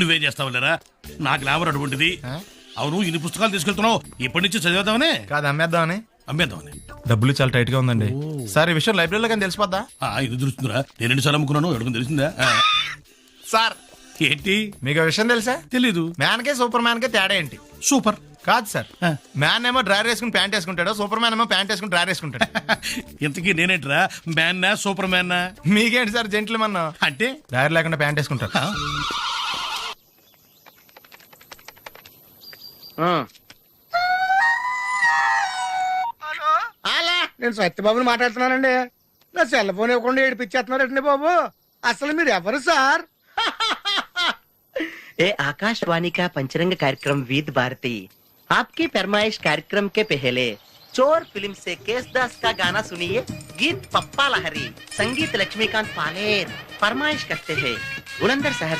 నువ్వేం చేస్తావు లేరా? నా గ్లామర్ అటువంటిది. అవును, ఇన్ని పుస్తకాలు తీసుకెళ్తున్నావు, ఇప్పటి నుంచి చదివేద్దామనే కాదు అమ్మేద్దామని. అమ్మేద్దామని. డబ్బులు చాలా టైట్ గా ఉందండి సార్. ఈ విషయం లైబ్రరీలో కానీ తెలిసిపోద్దా? ఇది తెలుస్తుందిరా, నేను 2 సార్లు అమ్ముకున్నాను, ఎడుకుని తెలిసిందా? సార్ ఏంటి మీకు విషయం తెలుసా? తెలీదు. మ్యాన్ కే సూపర్ మ్యాన్ కే తేడా ఏంటి? సూపర్ కాదు సార్, మ్యాన్ ఏమో డ్రైవర్ వేసుకుని ప్యాంట్ వేసుకుంటాడు, సూపర్ మ్యాన్ ఏమో ప్యాంట్ వేసుకుని డ్రైవర్ వేసుకుంటాడు. ఇంతకీ నేనేంట్రా, మ్యాన్నా సూపర్ మ్యాన్నా? మీకేంటి సార్ జెంట్లు మన్నా? అంటే డ్రైవర్ లేకుండా ప్యాంట్ వేసుకుంటాడు. అలా నేను సత్యబాబుని మాట్లాడుతున్నానండి. నా సెల్ ఫోన్ ఇవ్వకుండా ఏడిపించేస్తున్నారండి బాబు. అసలు మీరు ఎవరు సార్? ये आकाशवाणी का पंचरंग कार्यक्रम विद भारती आपकी फरमाइश कार्यक्रम के पहले चोर फिल्म से केसदास का गाना सुनिए. गीत पप्पा लहरी, संगीत लक्ष्मीकांत पालेर. फरमाइश करते हैं बुलंदर शहर